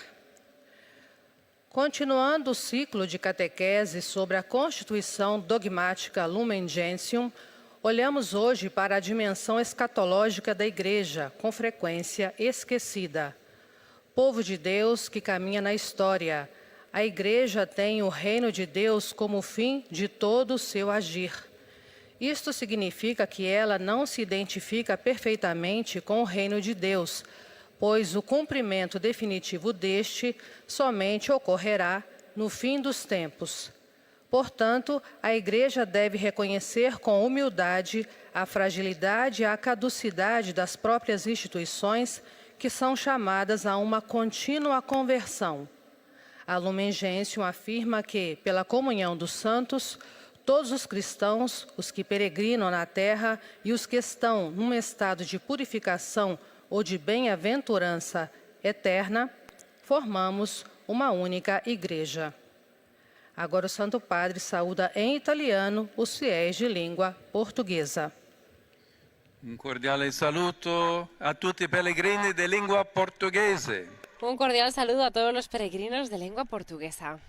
Continuando o ciclo de catequese sobre a constituição dogmática Lumen Gentium, olhamos hoje para a dimensão escatológica da Igreja, com frequência esquecida. Povo de Deus que caminha na história, a Igreja tem o reino de Deus como fim de todo o seu agir. Isto significa que ela não se identifica perfeitamente com o reino de Deus, pois o cumprimento definitivo deste somente ocorrerá no fim dos tempos. Portanto, a Igreja deve reconhecer com humildade a fragilidade e a caducidade das próprias instituições que são chamadas a uma contínua conversão. A Lumen Gentium afirma que, pela comunhão dos santos, todos os cristãos, os que peregrinam na terra e os que estão num estado de purificação ou de bem-aventurança eterna, formamos uma única igreja. Agora o Santo Padre saúda em italiano os fiéis de língua portuguesa. Un cordiale saluto a tutti i pellegrini di lingua portoghese. Un cordial saludo a todos los peregrinos de lengua portuguesa.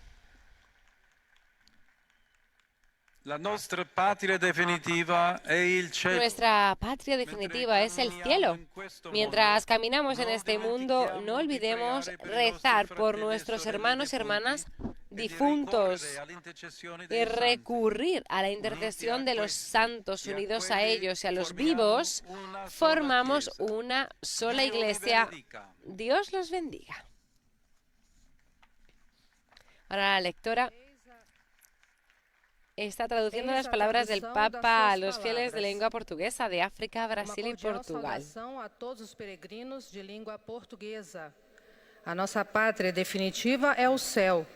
La nostra patria definitiva è il cielo. Nuestra patria definitiva es el cielo. Mientras caminamos en este mundo, no olvidemos rezar por nuestros hermanos y hermanas difuntos y recurrir a la intercesión de los santos. Unidos a ellos y a los vivos, formamos una sola iglesia. Dios los bendiga. Ahora la lectora está traduciendo las palabras del Papa a los fieles de lengua portuguesa de África, Brasil e Portugal. A todos os peregrinos de língua portuguesa. A nossa pátria definitiva é o céu.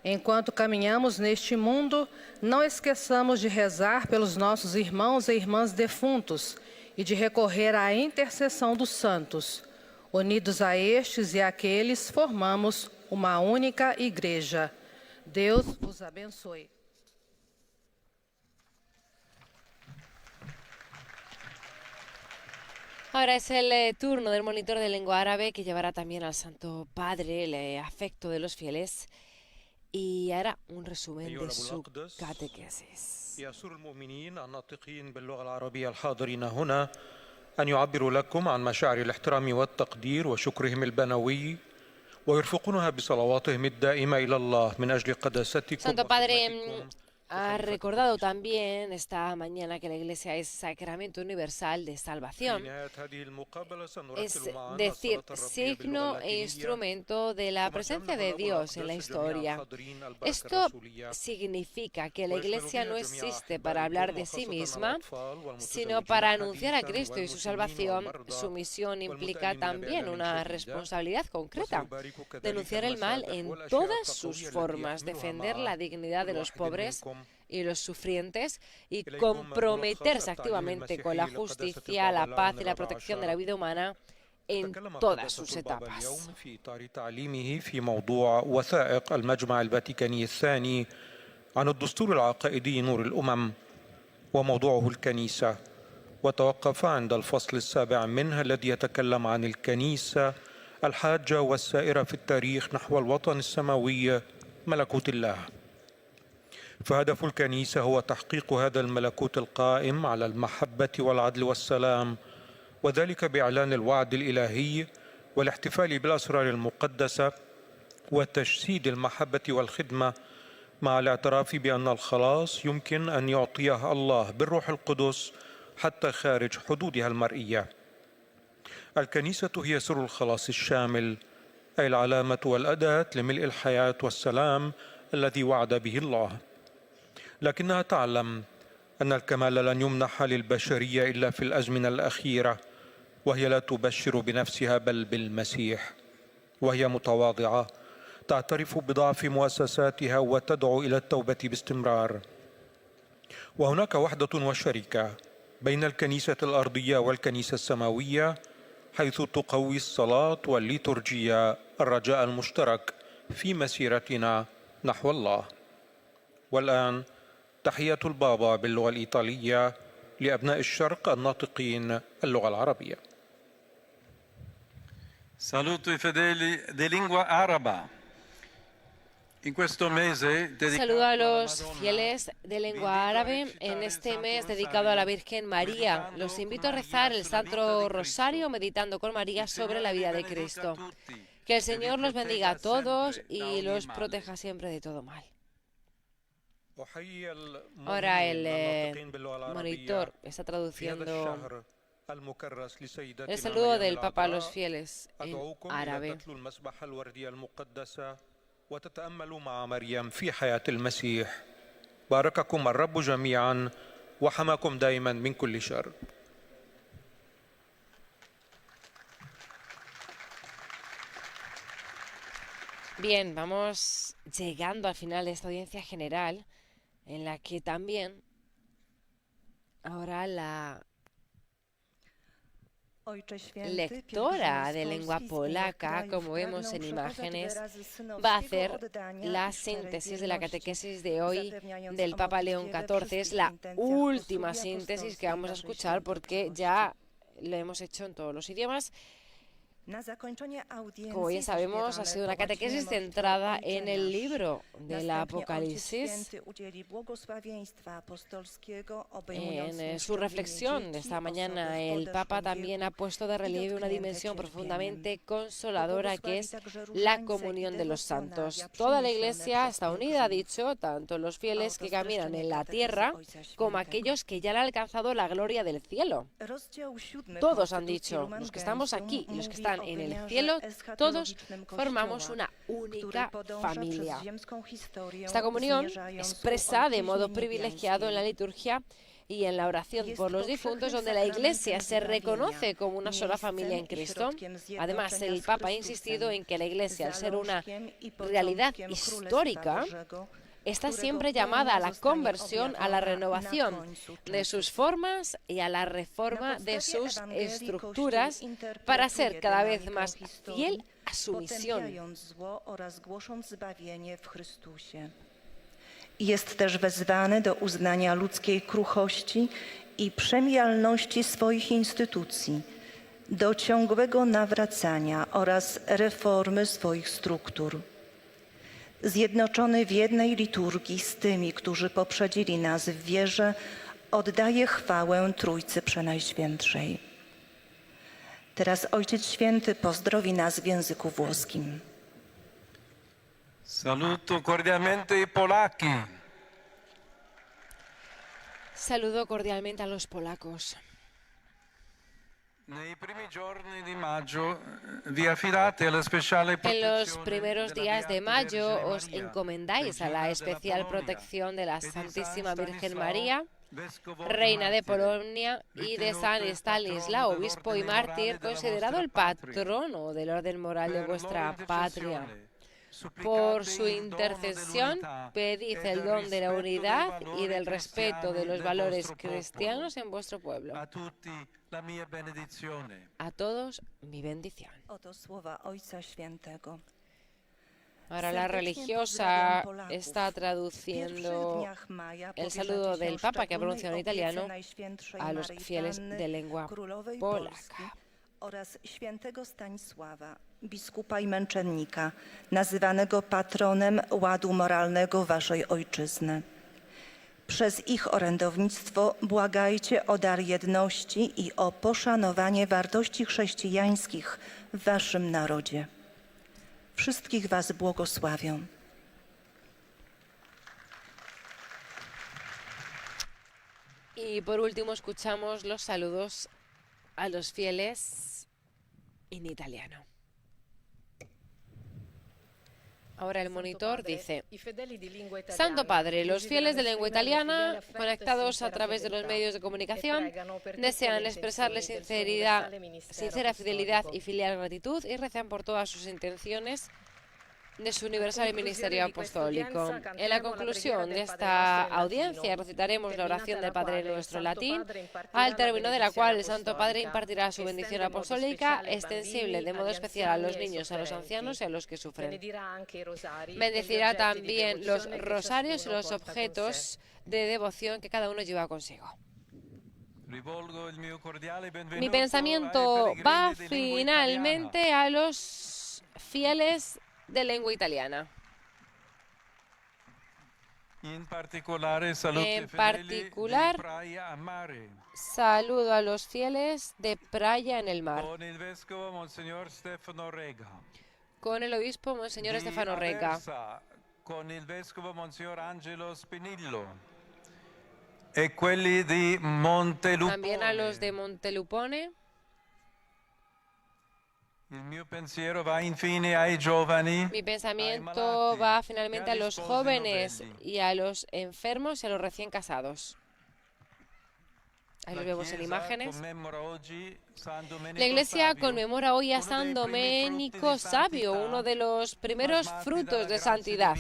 Enquanto caminhamos neste mundo, não esqueçamos de rezar pelos nossos irmãos e irmãs defuntos e de recorrer à intercessão dos santos. Unidos a estes e àqueles, formamos uma única igreja. Deus vos abençoe. Ahora es el turno del monitor de lengua árabe, que llevará también al Santo Padre el afecto de los fieles y hará un resumen de su catequesis. يسر المؤمنين الناطقين باللغة العربية الحاضرين هنا أن يعبروا لكم عن مشاعر الاحترام والتقدير وشكرهم البنوي ويرفقونها بصلواتهم الدائمة إلى الله من أجل قداستكم. Santo Padre ha recordado también esta mañana que la Iglesia es sacramento universal de salvación, es decir, signo e instrumento de la presencia de Dios en la historia. Esto significa que la Iglesia no existe para hablar de sí misma, sino para anunciar a Cristo y su salvación. Su misión implica también una responsabilidad concreta: denunciar el mal en todas sus formas, defender la dignidad de los pobres y los sufrientes y comprometerse activamente con la justicia, la paz y la protección de la vida humana en todas sus etapas. في موضوع وثائق المجمع الفاتيكاني الثاني عن الدستور العقائدي نور الأمم وموضوعه الكنيسة، وتوقف عند الفصل 7 منه الذي يتكلم عن الكنيسة الحاجة والسائرة في التاريخ نحو الوطن السماوي ملكوت الله. فهدف الكنيسة هو تحقيق هذا الملكوت القائم على المحبة والعدل والسلام، وذلك بإعلان الوعد الإلهي والاحتفال بالأسرار المقدسة وتجسيد المحبة والخدمة، مع الاعتراف بأن الخلاص يمكن أن يعطيه الله بالروح القدس حتى خارج حدودها المرئية. الكنيسة هي سر الخلاص الشامل، أي العلامة والأداة لملء الحياة والسلام الذي وعد به الله. لكنها تعلم أن الكمال لن يمنح للبشرية إلا في الأزمنة الأخيرة، وهي لا تبشر بنفسها بل بالمسيح، وهي متواضعة تعترف بضعف مؤسساتها وتدعو إلى التوبة باستمرار. وهناك وحدة وشركة بين الكنيسة الأرضية والكنيسة السماوية، حيث تقوي الصلاة والليتورجية الرجاء المشترك في مسيرتنا نحو الله. والآن تحية البابا باللغة الإيطالية لأبناء الشرق الناطقين اللغة العربية. Saluto i fedeli di lingua araba. In questo mese Saludo a los fieles de lengua árabe en este mes dedicado a la Virgen María. Los invito a rezar el Santo Rosario meditando con María sobre la vida de Cristo. Que el Señor los bendiga a todos y los proteja siempre de todo mal. Ahora el monitor está traduciendo el saludo del Papa a los fieles en árabe. وتتأملوا مع مريم في حياة المسيح. بارككم الرب جميعا وحماكم دائما من كل شر. Bien, vamos llegando al final de esta audiencia general, en la que también ahora la lectora de lengua polaca, como vemos en imágenes, va a hacer la síntesis de la catequesis de hoy del Papa León XIV. Es la última síntesis que vamos a escuchar porque ya lo hemos hecho en todos los idiomas. Como ya sabemos, ha sido una catequesis centrada en el libro del Apocalipsis. En su reflexión de esta mañana, el Papa también ha puesto de relieve una dimensión profundamente consoladora, que es la comunión de los santos. Toda la Iglesia está unida, ha dicho, tanto los fieles que caminan en la tierra como aquellos que ya han alcanzado la gloria del cielo. Todos han dicho, los que estamos aquí y los que están en el cielo, todos formamos una única familia. Esta comunión expresa de modo privilegiado en la liturgia y en la oración por los difuntos, donde la Iglesia se reconoce como una sola familia en Cristo. Además, el Papa ha insistido en que la Iglesia, al ser una realidad histórica, está siempre llamada a la conversión, a la renovación de sus formas y a la reforma de sus estructuras para ser cada vez más fiel a su misión. Jest też wezwany do uznania ludzkiej kruchości i przemijalności swoich instytucji, do ciągłego nawracania oraz reformy swoich struktur. zjednoczony w jednej liturgii z tymi, którzy poprzedzili nas w wierze, oddaje chwałę Trójcy Przenajświętszej. Teraz Ojciec Święty pozdrowi nas w języku włoskim. Saluto cordialmente i Polacchi. Saludo cordialmente a los polacos. Nei primi giorni di maggio vi affidate alla speciale En protezione los primeros della días de Beata mayo Vergine os Maria, encomendáis a la Regina especial della Polonia, protección de la e di Santísima San Virgen Stanislao, María, vescovo Reina de martire, Polonia, y de San ritenuto Estanislao, patrono obispo y dell'ordine morale mártir, della considerado vostra el patria. patrono del orden moral de Per vuestra loro patria. intercessione, Por supplicate su il dono intercesión, dell'unità pedid e el del don de la rispetto dei unidad y valori del respeto de cristiani los del valores vostro popolo. cristianos en vuestro pueblo. A tutti la mia benedizione. A todos mi bendición. Oto słowa Ojca Świętego. Ahora la religiosa está traduciendo el saludo del Papa, que pronuncia en italiano, a los fieles de lengua polaca. Oraz świętego Stanisława, biskupa i męczennika, nazywanego patronem ładu moralnego waszej ojczyzny. Przez ich orędownictwo błagajcie o dar jedności i o poszanowanie wartości chrześcijańskich w waszym narodzie. Wszystkich was błogosławię. Y por último escuchamos los saludos a los fieles en italiano. Ahora el monitor dice: Santo Padre, los fieles de lengua italiana, conectados a través de los medios de comunicación, desean expresarle sincera fidelidad y filial gratitud y rezan por todas sus intenciones de su universal ministerio apostólico. En la conclusión de esta audiencia recitaremos la oración del Padre Nuestro latín, al término de la cual el Santo Padre impartirá su bendición apostólica, extensible de modo especial a los niños, a los ancianos y a los que sufren. Bendecirá también los rosarios y los objetos de devoción que cada uno lleva consigo. Mi pensamiento va finalmente a los fieles de lengua italiana. En particular, saludo a los fieles de Praia en el mar. Con el vescovo Monseñor Stefano Rega. Con el obispo Monseñor Stefano Rega. Aversa, con il vescovo Monsignor Angelo Spinillo. E quelli di Montelupone. También a los de Montelupone. Il mio pensiero va infine ai giovani. Mi pensamiento va finalmente a los jóvenes y a los enfermos y a los recién casados. Ahí los vemos en imágenes. La Iglesia conmemora hoy a San Domenico Savio, uno de los primeros frutos de santidad,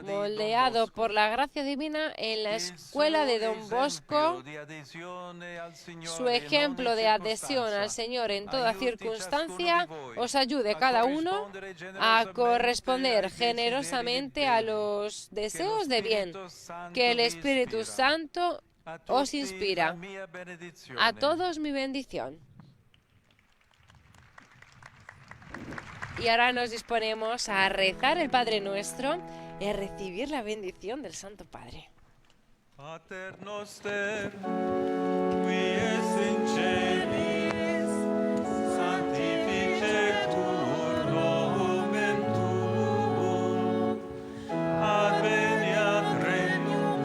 moldeado por la gracia divina en la escuela de Don Bosco. Su ejemplo de adhesión al Señor en toda circunstancia os ayude cada uno a corresponder generosamente a los deseos de bien que el Espíritu Santo os inspira. A todos mi bendición. Y ahora nos disponemos a rezar el Padre Nuestro y a recibir la bendición del Santo Padre. Pater noster, qui es in celis, sanctificetur nomen tuum, adveniat regnum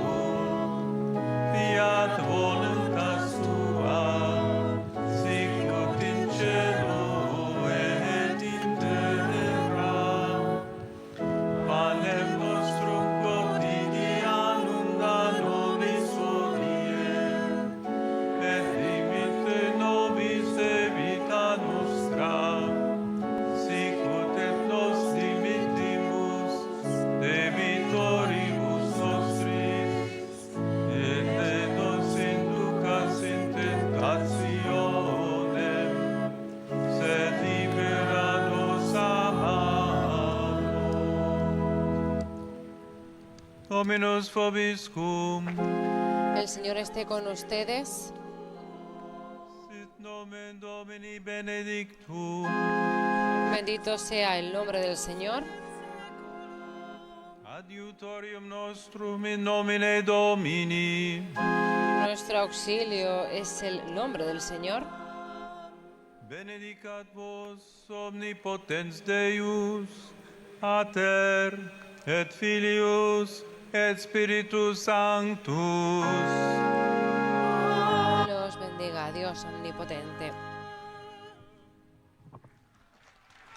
tuum, fiat voluntas tua, sicut in cielo et in terra. Panem nostrum quotidianum da nobis hodie, et dimitte nobis debita nostra, sicut et nos dimittimus debitoribus nostris, et ne nos inducas in tentationem, sed libera nos a malo. Dominus vobiscum, El Señor esté con ustedes. sit nomen Domini benedictum, Bendito sea el nombre del Señor. Aiutorium nostrum in nomine Domini. Nuestro auxilio es el nombre del Señor. Benedicat vos omnipotens Deus, Pater et Filius et Spiritus Sanctus. Los bendiga Dios omnipotente.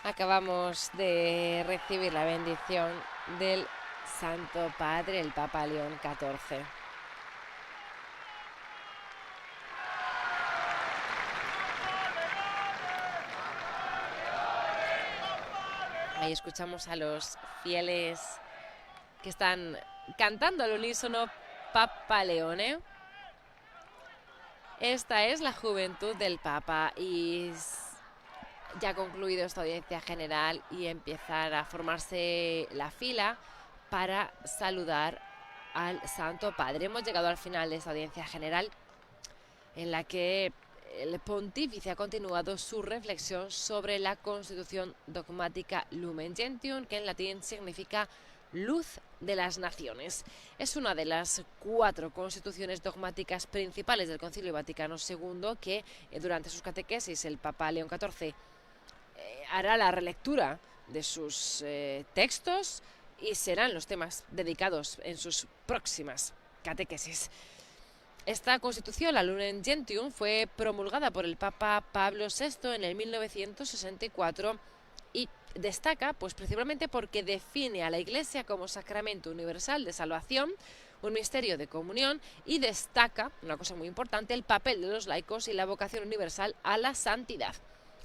Acabamos de recibir la bendición del Santo Padre, el Papa León XIV. Ahí escuchamos a los fieles que están cantando al unísono Papa Leone. Esta es la juventud del Papa y ya ha concluido esta audiencia general y empezar a formarse la fila para saludar al Santo Padre. Hemos llegado al final de esta audiencia general en la que el pontífice ha continuado su reflexión sobre la Constitución dogmática Lumen Gentium, que en latín significa luz de las naciones. Es una de las 4 constituciones dogmáticas principales del Concilio Vaticano II que durante sus catequesis el Papa León XIV hará la relectura de sus textos y serán los temas dedicados en sus próximas catequesis. Esta constitución, la Lumen Gentium, fue promulgada por el Papa Pablo VI en el 1964 y destaca pues principalmente porque define a la Iglesia como sacramento universal de salvación, un misterio de comunión, y destaca, una cosa muy importante, el papel de los laicos y la vocación universal a la santidad.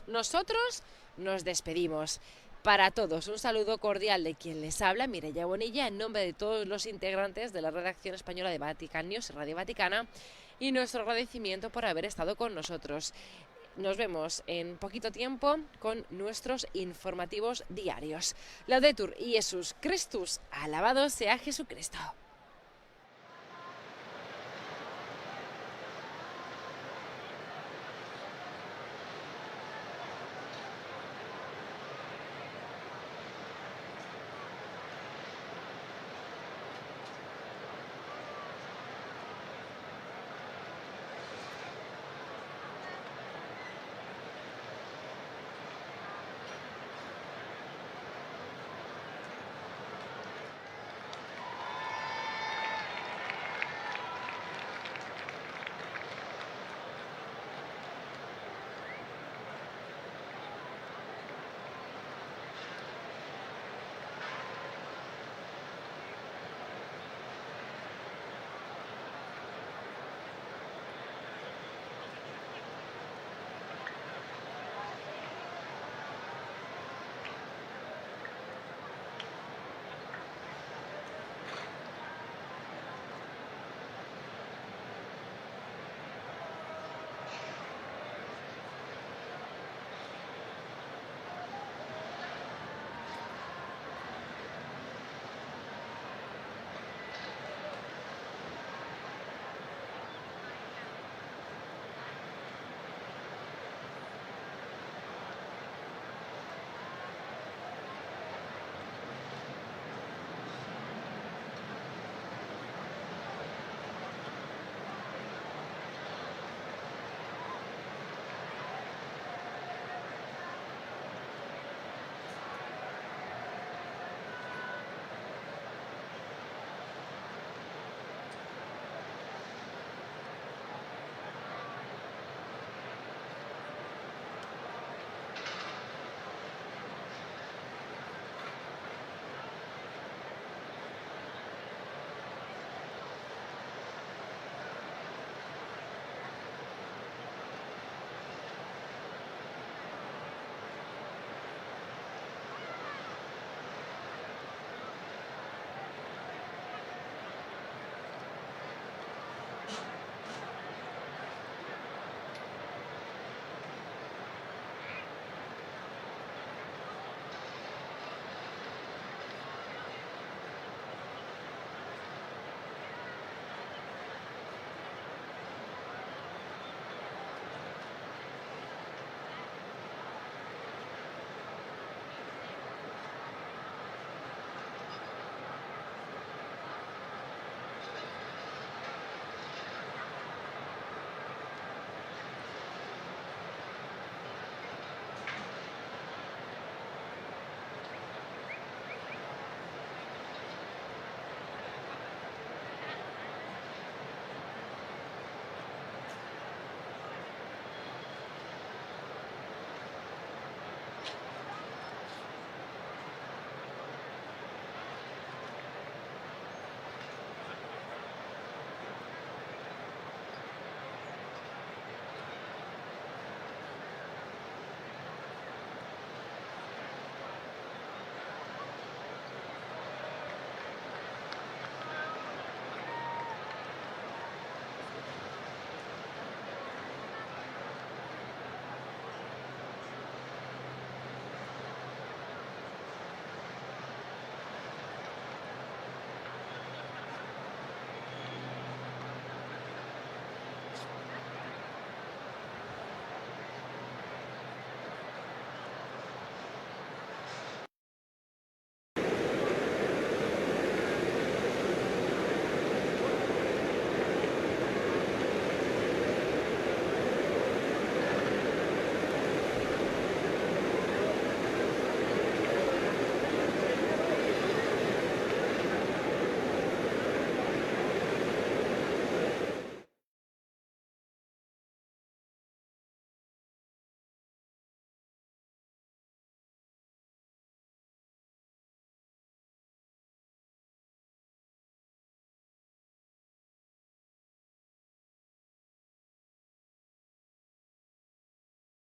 Nosotros nos despedimos. Para todos, un saludo cordial de quien les habla, Mireia Bonilla, en nombre de todos los integrantes de la redacción española de Vatican News, Radio Vaticana, y nuestro agradecimiento por haber estado con nosotros. Nos vemos en poquito tiempo con nuestros informativos diarios. Laudetur Jesus Christus, alabado sea Jesucristo.